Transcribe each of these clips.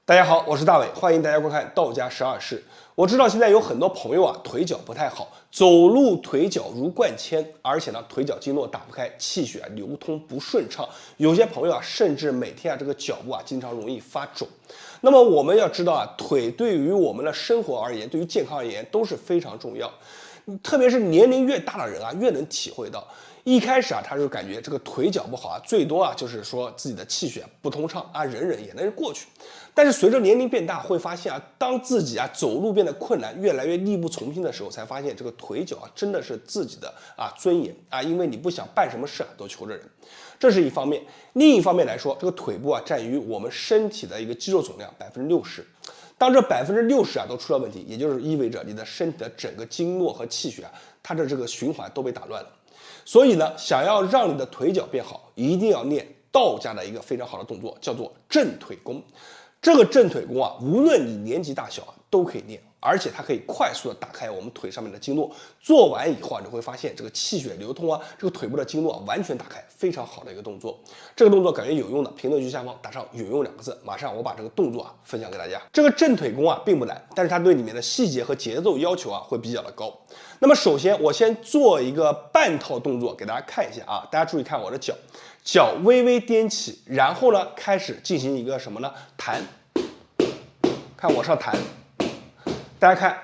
大家好，我是大伟，欢迎大家观看道家12式。我知道现在有很多朋友啊，腿脚不太好，走路腿脚如灌铅，而且呢，腿脚经络打不开，气血流通不顺畅。有些朋友啊，甚至每天这个脚部啊，经常容易发肿。那么我们要知道啊，腿对于我们的生活而言，对于健康而言都是非常重要。特别是年龄越大的人啊，越能体会到。一开始啊，他就感觉这个腿脚不好啊，最多啊就是说自己的气血不通畅啊，忍忍也能过去。但是随着年龄变大，会发现啊，当自己啊走路变得困难，越来越力不从心的时候，才发现这个腿脚啊真的是自己的尊严啊，因为你不想办什么事啊都求着人，这是一方面。另一方面来说，这个腿部啊占于我们身体的一个肌肉总量60%。当这60%都出了问题，也就是意味着你的身体的整个经络和气血啊，它的这个循环都被打乱了。所以呢，想要让你的腿脚变好，一定要练道家的一个非常好的动作，叫做正腿功。这个正腿功啊，无论你年纪大小啊，都可以练，而且它可以快速的打开我们腿上面的经络。做完以后啊，你会发现这个气血流通啊，这个腿部的经络完全打开，非常好的一个动作。这个动作感觉有用的，评论区下方打上有用2个字，马上我把这个动作分享给大家。这个正腿功啊并不难，但是它对里面的细节和节奏要求啊会比较的高。那么首先我先做一个半套动作给大家看一下啊，大家注意看我的脚微微踮起，然后呢开始进行一个什么呢？弹，看往上弹。大家看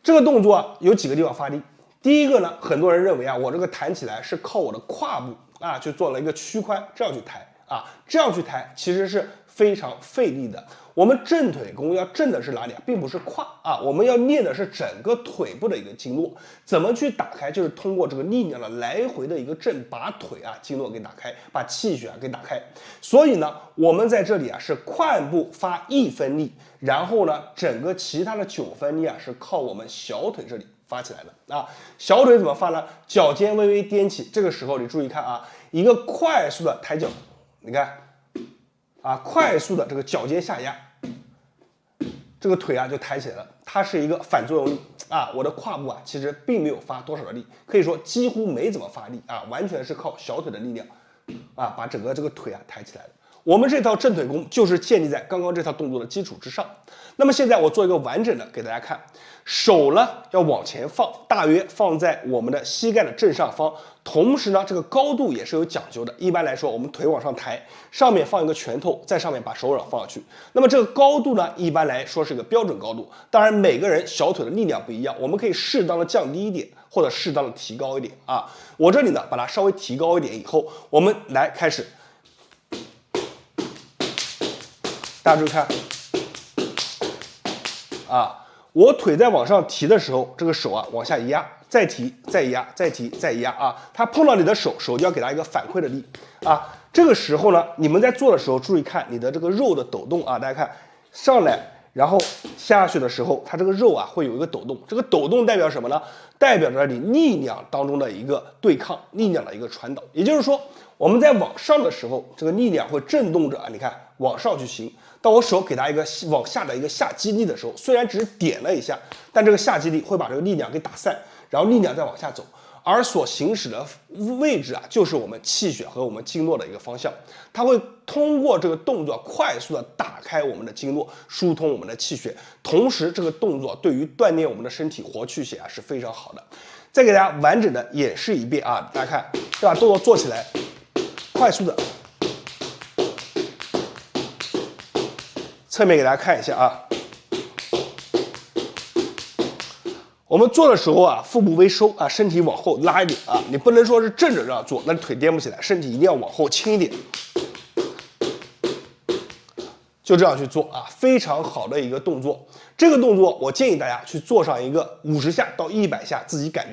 这个动作啊，有几个地方发力。第一个呢，很多人认为啊，我这个弹起来是靠我的胯部啊，去做了一个屈髋，这样去抬啊，这样去抬其实是非常费力的。我们正腿功要正的是哪里啊？并不是胯啊，我们要练的是整个腿部的一个经络。怎么去打开？就是通过这个力量的来回的一个震，把腿啊经络给打开，把气血给打开。所以呢，我们在这里啊是髋部发1分力，然后呢，整个其他的9分力啊是靠我们小腿这里发起来的啊。小腿怎么发呢？脚尖微微踮起，这个时候你注意看啊，一个快速的抬脚，你看啊，快速的这个脚尖下压。这个腿啊就抬起来了，它是一个反作用力啊。我的胯部啊其实并没有发多少的力，可以说几乎没怎么发力啊，完全是靠小腿的力量啊，把整个这个腿啊抬起来了。我们这套正腿功就是建立在刚刚这套动作的基础之上。那么现在我做一个完整的给大家看，手呢要往前放，大约放在我们的膝盖的正上方，同时呢这个高度也是有讲究的。一般来说，我们腿往上抬，上面放一个拳头，在上面把手掌放上去。那么这个高度呢，一般来说是一个标准高度。当然每个人小腿的力量不一样，我们可以适当的降低一点，或者适当的提高一点啊。我这里呢把它稍微提高一点以后，我们来开始。大家注意看啊，我腿在往上提的时候，这个手啊往下一压，再提，再压，再提，再压啊，它碰到你的手就要给它一个反馈的力啊。这个时候呢，你们在做的时候注意看你的这个肉的抖动啊，大家看上来，然后下去的时候，它这个肉啊会有一个抖动，这个抖动代表什么呢？代表着你力量当中的一个对抗，力量的一个传导。也就是说，我们在往上的时候，这个力量会震动着啊，你看往上去行。当我手给它一个往下的一个下击力的时候，虽然只是点了一下，但这个下击力会把这个力量给打散，然后力量再往下走，而所行使的位置啊，就是我们气血和我们经络的一个方向。它会通过这个动作快速的打开我们的经络，疏通我们的气血，同时这个动作对于锻炼我们的身体活气血啊是非常好的。再给大家完整的演示一遍啊，大家看，再把动作做起来，快速的。侧面给大家看一下啊，我们做的时候啊，腹部微收啊，身体往后拉一点啊，你不能说是正着这样做，那腿颠不起来，身体一定要往后倾一点，就这样去做啊，非常好的一个动作。这个动作我建议大家去做上一个50下到100下，自己感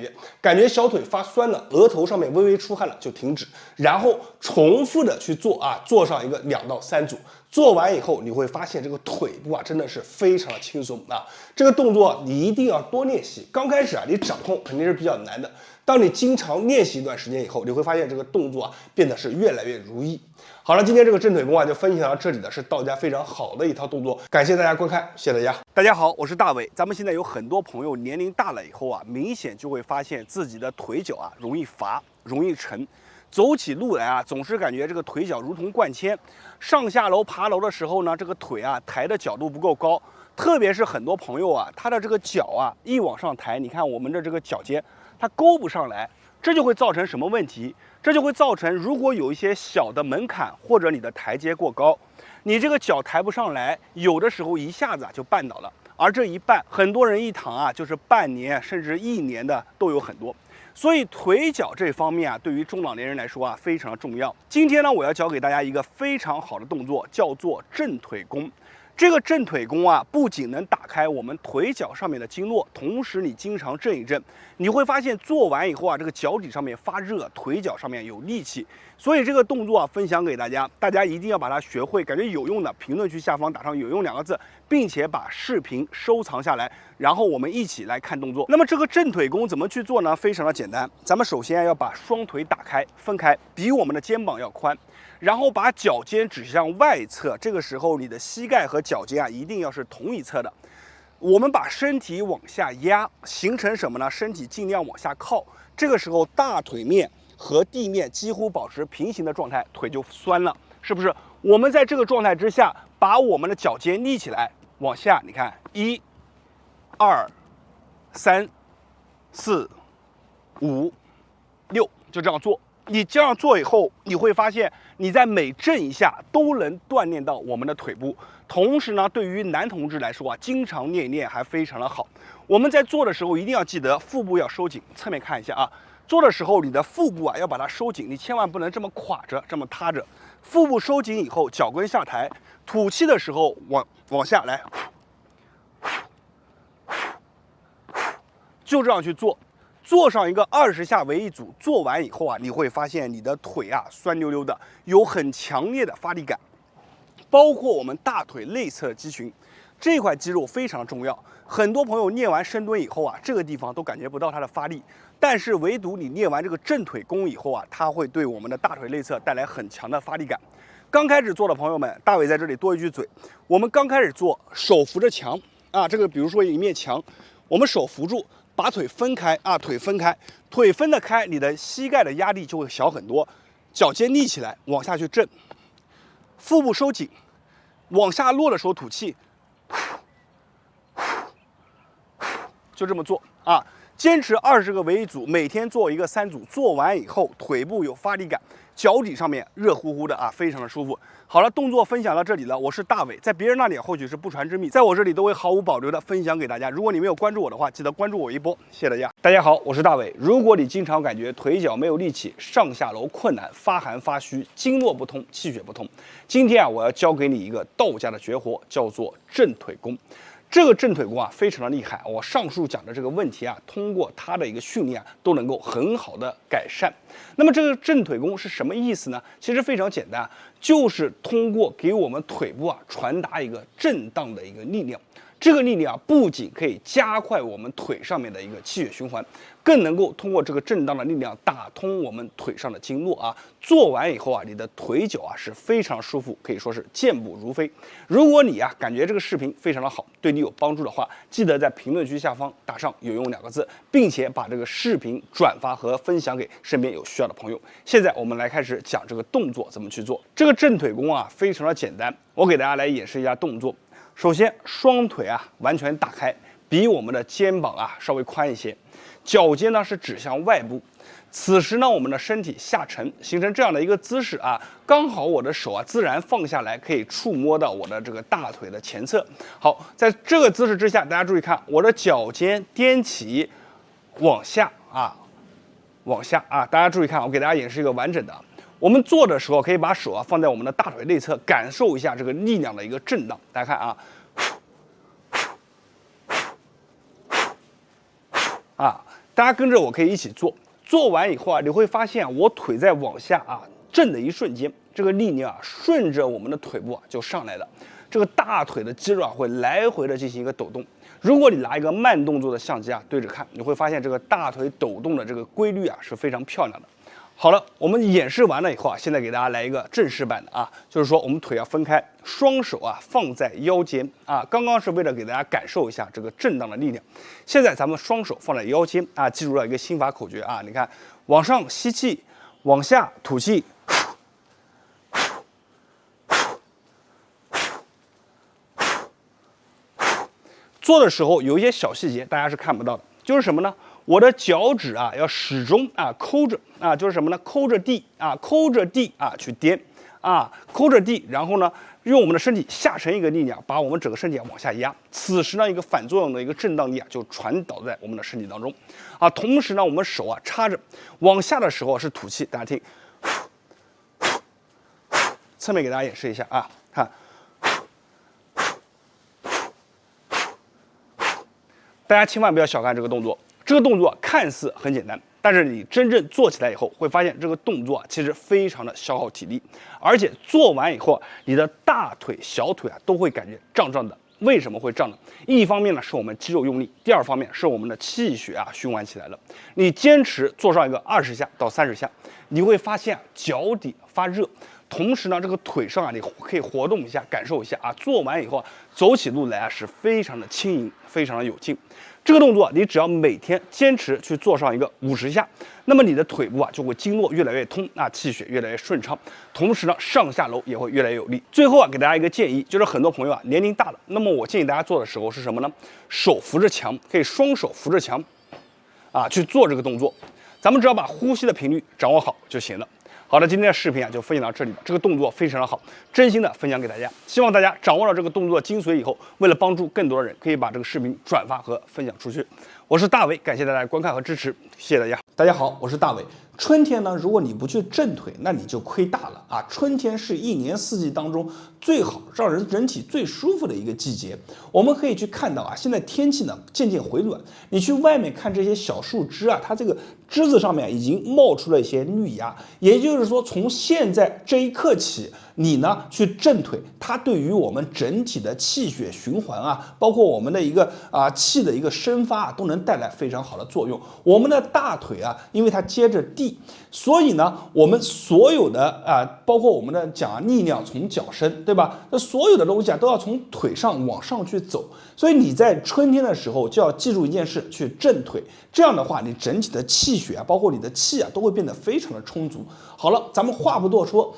觉小腿发酸了，额头上面微微出汗了就停止，然后重复的去做啊，做上一个2到3组。做完以后，你会发现这个腿部啊真的是非常的轻松啊。这个动作你一定要多练习。刚开始啊，你掌控肯定是比较难的。当你经常练习一段时间以后，你会发现这个动作啊变得是越来越如意。好了，今天这个正腿功啊就分享到这里的是道家非常好的一套动作，感谢大家观看，谢谢大家。大家好，我是大伟。咱们现在有很多朋友年龄大了以后啊，明显就会发现自己的腿脚啊容易乏、容易沉。走起路来啊，总是感觉这个腿脚如同灌铅。上下楼爬楼的时候呢，这个腿啊抬的角度不够高，特别是很多朋友啊，他的这个脚啊一往上抬，你看我们的这个脚尖，它勾不上来，这就会造成什么问题？这就会造成，如果有一些小的门槛或者你的台阶过高，你这个脚抬不上来，有的时候一下子就绊倒了。而这一绊，很多人一躺啊，就是半年甚至1年的都有很多。所以腿脚这方面啊，对于中老年人来说啊，非常的重要。今天呢，我要教给大家一个非常好的动作，叫做正腿弓。这个正腿弓啊，不仅能打开我们腿脚上面的经络，同时你经常震一震，你会发现做完以后啊，这个脚底上面发热，腿脚上面有力气。所以这个动作啊，分享给大家，大家一定要把它学会。感觉有用的，评论区下方打上“有用”2个字，并且把视频收藏下来，然后我们一起来看动作。那么这个正腿弓怎么去做呢？非常的简单，咱们首先要把双腿打开，分开，比我们的肩膀要宽。然后把脚尖指向外侧，这个时候你的膝盖和脚尖啊一定要是同一侧的。我们把身体往下压，形成什么呢？身体尽量往下靠，这个时候大腿面和地面几乎保持平行的状态，腿就酸了，是不是？我们在这个状态之下，把我们的脚尖立起来，往下，你看，1、2、3、4、5、6，就这样做。你这样做以后，你会发现你在每震一下都能锻炼到我们的腿部。同时呢，对于男同志来说啊，经常练一练还非常的好。我们在做的时候一定要记得腹部要收紧，侧面看一下啊。做的时候你的腹部啊要把它收紧，你千万不能这么垮着，这么塌着。腹部收紧以后，脚跟下抬，吐气的时候往下来，就这样去做。做上一个20下为一组，做完以后啊，你会发现你的腿啊酸溜溜的，有很强烈的发力感，包括我们大腿内侧的肌群，这块肌肉非常重要。很多朋友练完深蹲以后啊，这个地方都感觉不到它的发力，但是唯独你练完这个正腿弓以后啊，它会对我们的大腿内侧带来很强的发力感。刚开始做的朋友们，大伟在这里多一句嘴，我们刚开始做，手扶着墙啊，这个比如说一面墙，我们手扶住。把腿分开啊，腿分开，腿分得开，你的膝盖的压力就会小很多。脚尖立起来，往下去震，腹部收紧，往下落的时候吐气，就这么做啊。坚持20个为一组，每天做一个3组，做完以后腿部有发力感，脚底上面热乎乎的啊，非常的舒服。好了，动作分享到这里了，我是大伟，在别人那里或许是不传之秘，在我这里都会毫无保留的分享给大家。如果你没有关注我的话，记得关注我一波，谢谢大家。大家好，我是大伟。如果你经常感觉腿脚没有力气，上下楼困难，发寒发虚，经络不通，气血不通，今天啊，我要教给你一个道家的绝活，叫做正腿弓。这个正腿弓啊，非常的厉害。我上述讲的这个问题啊，通过它的一个训练啊，都能够很好的改善。那么这个正腿弓是什么意思呢？其实非常简单，就是通过给我们腿部啊传达一个震荡的一个力量。这个力量啊，不仅可以加快我们腿上面的一个气血循环，更能够通过这个震荡的力量打通我们腿上的经络啊。做完以后啊，你的腿脚啊是非常舒服，可以说是健步如飞。如果你啊感觉这个视频非常的好，对你有帮助的话，记得在评论区下方打上“有用”2个字，并且把这个视频转发和分享给身边有需要的朋友。现在我们来开始讲这个动作怎么去做。这个正腿弓啊非常的简单，我给大家来演示一下动作。首先，双腿啊完全打开，比我们的肩膀啊稍微宽一些，脚尖呢是指向外部。此时呢，我们的身体下沉，形成这样的一个姿势啊，刚好我的手啊自然放下来，可以触摸到我的这个大腿的前侧。好，在这个姿势之下，大家注意看，我的脚尖踮起，往下啊，往下啊，大家注意看，我给大家演示一个完整的。我们做的时候可以把手啊放在我们的大腿内侧，感受一下这个力量的一个震荡。大家看啊，大家跟着我可以一起做。做完以后啊，你会发现我腿在往下啊震的一瞬间，这个力量啊顺着我们的腿部啊就上来了。这个大腿的肌肉啊会来回的进行一个抖动。如果你拿一个慢动作的相机啊对着看，你会发现这个大腿抖动的这个规律啊是非常漂亮的。好了，我们演示完了以后啊，现在给大家来一个正式版的啊，就是说我们腿要分开，双手啊放在腰间啊，刚刚是为了给大家感受一下这个震荡的力量。现在咱们双手放在腰间啊，记住了一个心法口诀啊，你看，往上吸气，往下吐气。做的时候有一些小细节，大家是看不到的，就是什么呢？我的脚趾啊要始终啊抠着啊，就是什么呢？抠着地啊，抠着地啊去颠啊，抠着地，然后呢，用我们的身体下沉一个力量，把我们整个身体往下压。此时呢，一个反作用的一个震荡力啊就传导在我们的身体当中啊。同时呢，我们手啊插着往下的时候是吐气，大家听，侧面给大家演示一下啊，看。大家千万不要小看这个动作，这个动作看似很简单，但是你真正做起来以后，会发现这个动作其实非常的消耗体力，而且做完以后，你的大腿、小腿都会感觉胀胀的。为什么会胀呢？一方面呢是我们肌肉用力，第二方面是我们的气血循环起来了。你坚持做上一个20下到30下，你会发现脚底发热。同时呢，这个腿上你可以活动一下，感受一下做完以后走起路来是非常的轻盈，非常的有劲。这个动作你只要每天坚持去做上一个50下，那么你的腿部就会经络越来越通，气血越来越顺畅，同时呢上下楼也会越来越有力。最后给大家一个建议，就是很多朋友年龄大了，那么我建议大家做的时候是什么呢？手扶着墙，可以双手扶着墙去做这个动作。咱们只要把呼吸的频率掌握好就行了。好的，今天的视频就分享到这里吧。这个动作非常的好，真心的分享给大家。希望大家掌握了这个动作精髓以后，为了帮助更多的人，可以把这个视频转发和分享出去。我是大伟，感谢大家的观看和支持，谢谢大家。大家好，我是大伟。春天呢，如果你不去震腿，那你就亏大了啊！春天是一年四季当中最好让人体最舒服的一个季节。我们可以去看到现在天气呢渐渐回暖，你去外面看这些小树枝它这个枝子上面已经冒出了一些绿芽，也就是说，从现在这一刻起，你呢去震腿，它对于我们整体的气血循环包括我们的一个气的一个生发都能带来非常好的作用。我们的大腿因为它接着地，所以呢，我们所有的包括我们的力量从脚身，对吧？那所有的东西都要从腿上往上去走。所以你在春天的时候就要记住一件事，去震腿。这样的话，你整体的气血包括你的气都会变得非常的充足。好了，咱们话不多说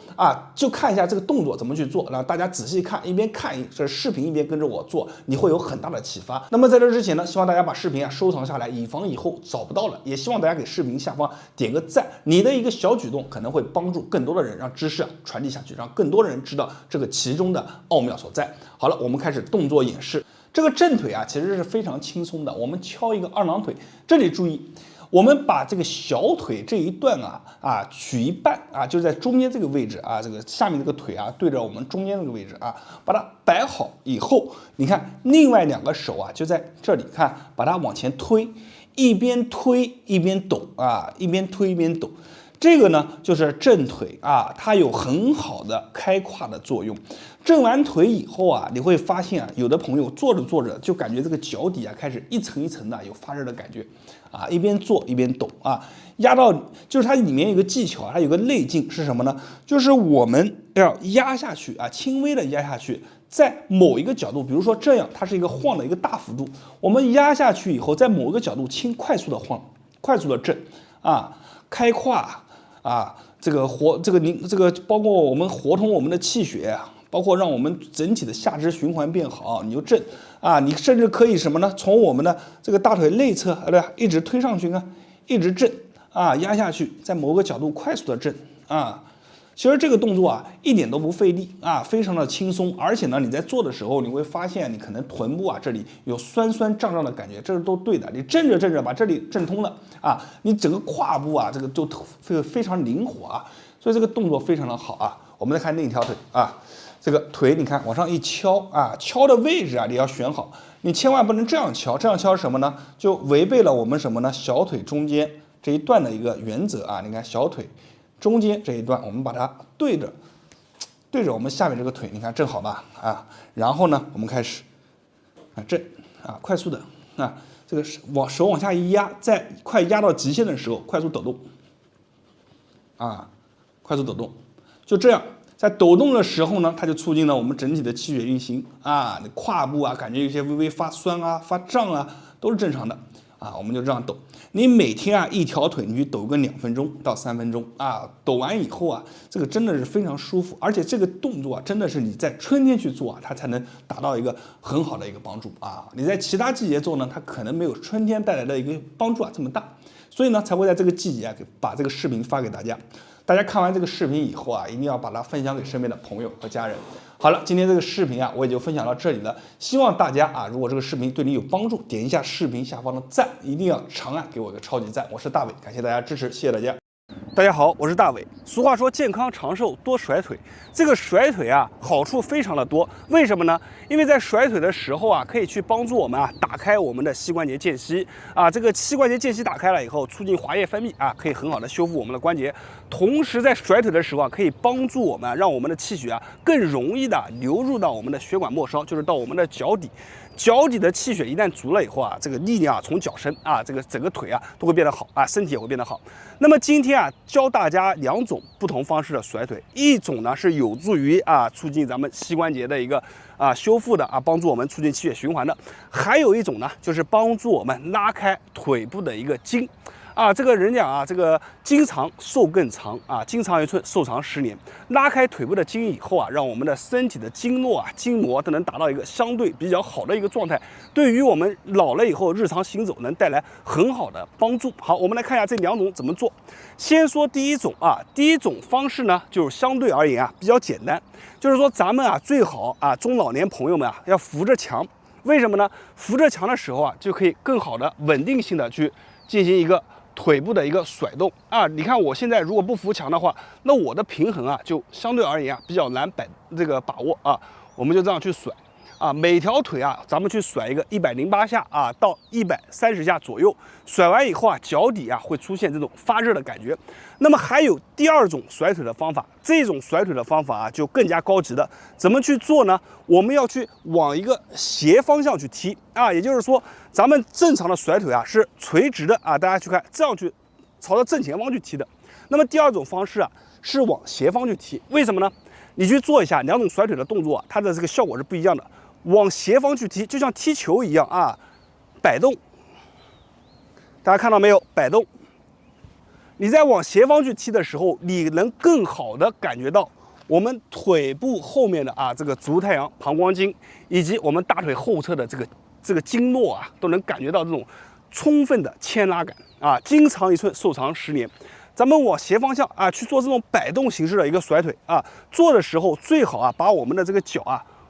就看一下这个动作怎么去做，让大家仔细看，一边看这视频一边跟着我做，你会有很大的启发。那么在这之前呢，希望大家把视频收藏下来，以防以后找不到了。也希望大家给视频下方点个赞，你的一个小举动可能会帮助更多的人，让知识传递下去，让更多的人知道这个其中的奥妙所在。好了，我们开始动作演示。这个震腿其实是非常轻松的，我们敲一个二郎腿。这里注意，我们把这个小腿这一段取一半就在中间这个位置这个下面这个腿对着我们中间这个位置把它摆好以后，你看另外2个手就在这里看，把它往前推，一边推一边抖一边推一边抖。这个呢就是震腿它有很好的开胯的作用。震完腿以后你会发现有的朋友做着做着就感觉这个脚底开始一层一层的有发热的感觉一边做一边抖压到就是它里面有个技巧它有个内劲是什么呢？就是我们要压下去轻微的压下去，在某一个角度，比如说这样，它是一个晃的一个大幅度，我们压下去以后，在某一个角度快速的晃，快速的震开胯这个包括我们活通我们的气血，包括让我们整体的下肢循环变好，你就震你甚至可以什么呢？从我们的这个大腿内侧一直推上去一直震压下去，在某个角度快速的震其实这个动作一点都不费力非常的轻松，而且呢，你在做的时候你会发现你可能臀部这里有酸酸胀胀的感觉，这是都对的。你震着震着把这里震通了你整个胯部这个就非常灵活所以这个动作非常的好我们再看另一条腿这个腿你看往上一敲敲的位置你要选好，你千万不能这样敲，这样敲是什么呢？就违背了我们什么呢？小腿中间这一段的一个原则你看小腿中间这一段，我们把它对着我们下面这个腿，你看正好吧然后呢，我们开始震快速的这个手往下一压，在快压到极限的时候，快速抖动快速抖动，就这样。在抖动的时候呢，它就促进了我们整体的气血运行你胯部感觉有些微微发酸发胀都是正常的。啊，我们就这样抖。你每天啊一条腿，你去抖个2分钟到3分钟啊，抖完以后啊，这个真的是非常舒服，而且这个动作啊，真的是你在春天去做啊，它才能达到一个很好的一个帮助啊。你在其他季节做呢，它可能没有春天带来的一个帮助啊这么大，所以呢才会在这个季节啊把这个视频发给大家。大家看完这个视频以后啊，一定要把它分享给身边的朋友和家人。好了，今天这个视频啊，我也就分享到这里了。希望大家啊，如果这个视频对你有帮助，点一下视频下方的赞，一定要长按给我一个超级赞。我是大伟，感谢大家支持，谢谢大家。大家好，我是大伟。俗话说健康长寿多甩腿，这个甩腿啊好处非常的多。为什么呢？因为在甩腿的时候啊，可以去帮助我们啊打开我们的膝关节间隙啊，这个膝关节间隙打开了以后，促进滑液分泌啊，可以很好的修复我们的关节。同时在甩腿的时候啊，可以帮助我们让我们的气血啊更容易的流入到我们的血管末梢，就是到我们的脚底。脚底的气血一旦足了以后啊，这个力量啊从脚身啊，这个整个腿啊都会变得好啊，身体也会变得好。那么今天啊教大家2种不同方式的甩腿，一种呢是有助于促进咱们膝关节的一个修复的帮助我们促进气血循环的，还有一种呢就是帮助我们拉开腿部的一个筋。这个人讲啊，这个筋长寿更长啊，筋长1寸，寿长10年。拉开腿部的筋以后啊，让我们的身体的经络筋膜都能达到一个相对比较好的一个状态，对于我们老了以后日常行走能带来很好的帮助。好，我们来看一下这2种怎么做。先说第一种第一种方式呢，就是相对而言比较简单，就是说咱们最好中老年朋友们要扶着墙。为什么呢？扶着墙的时候就可以更好的稳定性的去进行一个腿部的一个甩动你看我现在如果不扶墙的话，那我的平衡就相对而言比较难把握我们就这样去甩每条腿咱们去甩一个108下到130下左右，甩完以后脚底会出现这种发热的感觉。那么还有第2种甩腿的方法，这种甩腿的方法就更加高级的，怎么去做呢？我们要去往一个斜方向去踢也就是说咱们正常的甩腿是垂直的大家去看这样去朝着正前方去踢的。那么第2种方式是往斜方去踢，为什么呢？你去做一下2种甩腿的动作它的这个效果是不一样的。往斜方去踢，就像踢球一样摆动，大家看到没有？摆动。你在往斜方去踢的时候，你能更好的感觉到我们腿部后面的这个足太阳膀胱经，以及我们大腿后侧的这个经络都能感觉到这种充分的牵拉感筋长1寸，寿长10年。咱们往斜方向去做这种摆动形式的一个甩腿做的时候最好把我们的这个脚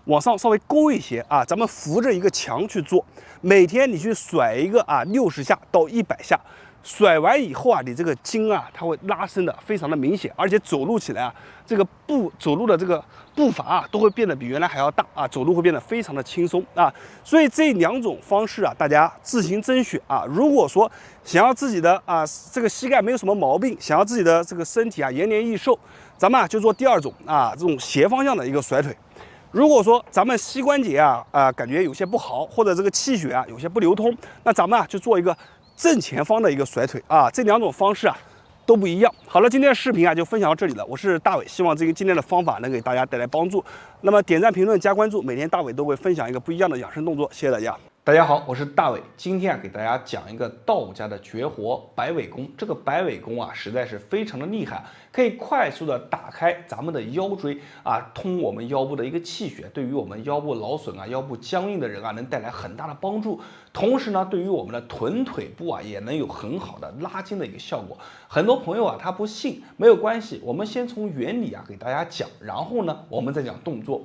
往上稍微勾一些咱们扶着一个墙去做。每天你去甩一个60下到100下，甩完以后你这个筋它会拉伸的非常的明显，而且走路起来这个走路的这个步伐都会变得比原来还要大走路会变得非常的轻松所以这2种方式大家自行甄选如果说想要自己的这个膝盖没有什么毛病，想要自己的这个身体延年益寿，咱们就做第2种这种斜方向的一个甩腿。如果说咱们膝关节感觉有些不好，或者这个气血有些不流通，那咱们就做一个正前方的一个甩腿这2种方式都不一样。好了，今天的视频就分享到这里了，我是大伟，希望今天的方法能给大家带来帮助。那么点赞、评论、加关注，每天大伟都会分享一个不一样的养生动作，谢谢大家。大家好，我是大伟，今天给大家讲一个道家的绝活摆尾功。这个摆尾功实在是非常的厉害，可以快速的打开咱们的腰椎通我们腰部的一个气血，对于我们腰部劳损腰部僵硬的人能带来很大的帮助。同时呢，对于我们的臀腿部也能有很好的拉筋的一个效果。很多朋友他不信，没有关系，我们先从原理给大家讲，然后呢我们再讲动作。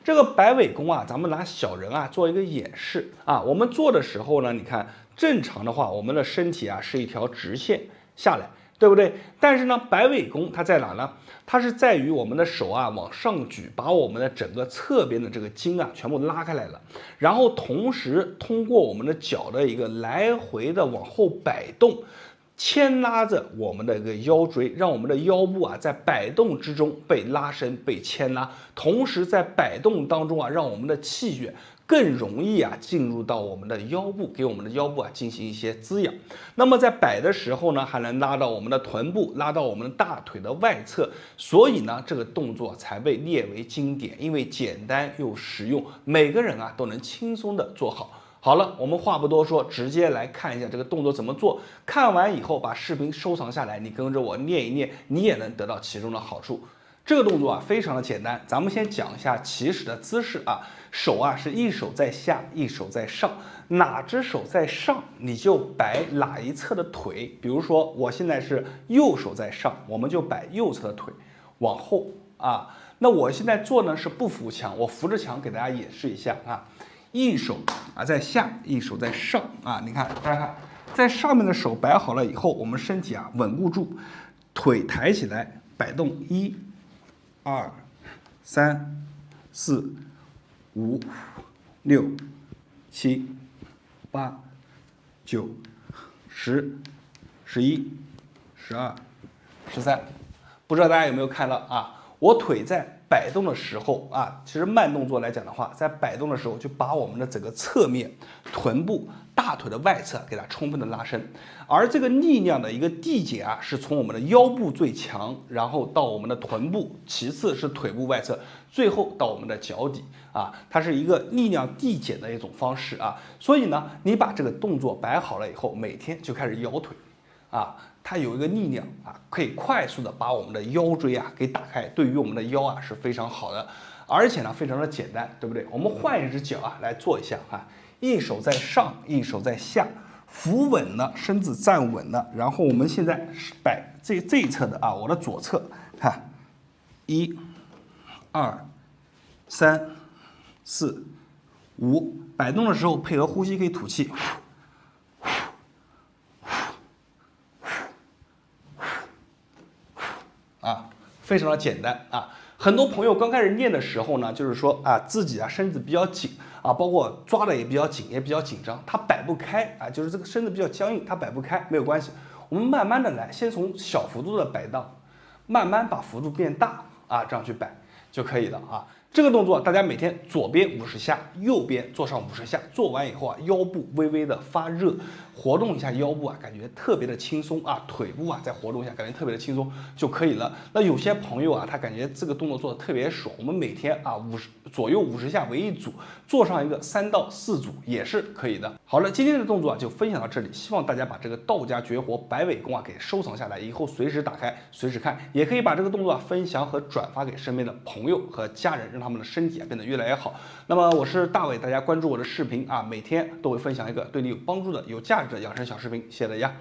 这个摆尾功咱们拿小人做一个演示我们做的时候呢，你看正常的话，我们的身体是一条直线下来，对不对？但是呢，摆尾功它在哪呢？它是在于我们的手往上举，把我们的整个侧边的这个筋全部拉开来了，然后同时通过我们的脚的一个来回的往后摆动，牵拉着我们的一个腰椎，让我们的腰部在摆动之中被拉伸、被牵拉，同时在摆动当中让我们的气血更容易进入到我们的腰部，给我们的腰部进行一些滋养。那么在摆的时候呢，还能拉到我们的臀部，拉到我们的大腿的外侧，所以呢，这个动作才被列为经典，因为简单又实用，每个人都能轻松的做好。好。好了，我们话不多说，直接来看一下这个动作怎么做。看完以后把视频收藏下来，你跟着我练一练，你也能得到其中的好处。这个动作啊非常的简单，咱们先讲一下起始的姿势啊。手啊是一手在下，一手在上，哪只手在上，你就摆哪一侧的腿。比如说我现在是右手在上，我们就摆右侧的腿往后啊。那我现在做呢是不扶墙，我扶着墙给大家演示一下啊。一手啊在下，一手在上啊。你看，大家看，在上面的手摆好了以后，我们身体啊稳固住，腿抬起来，摆动1、2、3、4、5、6、7、8、9、10、11、12、13，不知道大家有没有看到啊？我腿在摆动的时候啊，其实慢动作来讲的话，在摆动的时候就把我们的整个侧面、臀部、大腿的外侧给它充分的拉伸，而这个力量的一个递减啊，是从我们的腰部最强，然后到我们的臀部，其次是腿部外侧，最后到我们的脚底啊，它是一个力量递减的一种方式啊。所以呢，你把这个动作摆好了以后，每天就开始摇腿啊。它有一个力量啊，可以快速的把我们的腰椎啊给打开，对于我们的腰啊是非常好的，而且呢非常的简单，对不对？我们换一只脚啊来做一下啊，一手在上，一手在下，扶稳了，身子站稳了，然后我们现在摆这一侧的啊，我的左侧，看，1、2、3、4、5，摆动的时候配合呼吸可以吐气。非常的简单啊，很多朋友刚开始练的时候呢，就是说啊自己啊身子比较紧啊，包括抓的也比较紧，也比较紧张，他摆不开啊，就是这个身子比较僵硬，他摆不开，没有关系，我们慢慢的来，先从小幅度的摆荡，慢慢把幅度变大啊，这样去摆就可以了啊。这个动作大家每天左边50下，右边做上50下，做完以后啊，腰部微微的发热，活动一下腰部啊，感觉特别的轻松啊，腿部啊再活动一下，感觉特别的轻松就可以了。那有些朋友啊，他感觉这个动作做的特别爽，我们每天啊左右50下为一组，做上一个3到4组也是可以的。好了，今天的动作就分享到这里，希望大家把这个道家绝活摆尾功啊给收藏下来，以后随时打开随时看，也可以把这个动作啊分享和转发给身边的朋友和家人，让他们的身体啊变得越来越好。那么我是大伟，大家关注我的视频啊，每天都会分享一个对你有帮助的、有价值的养生小视频，谢谢大家。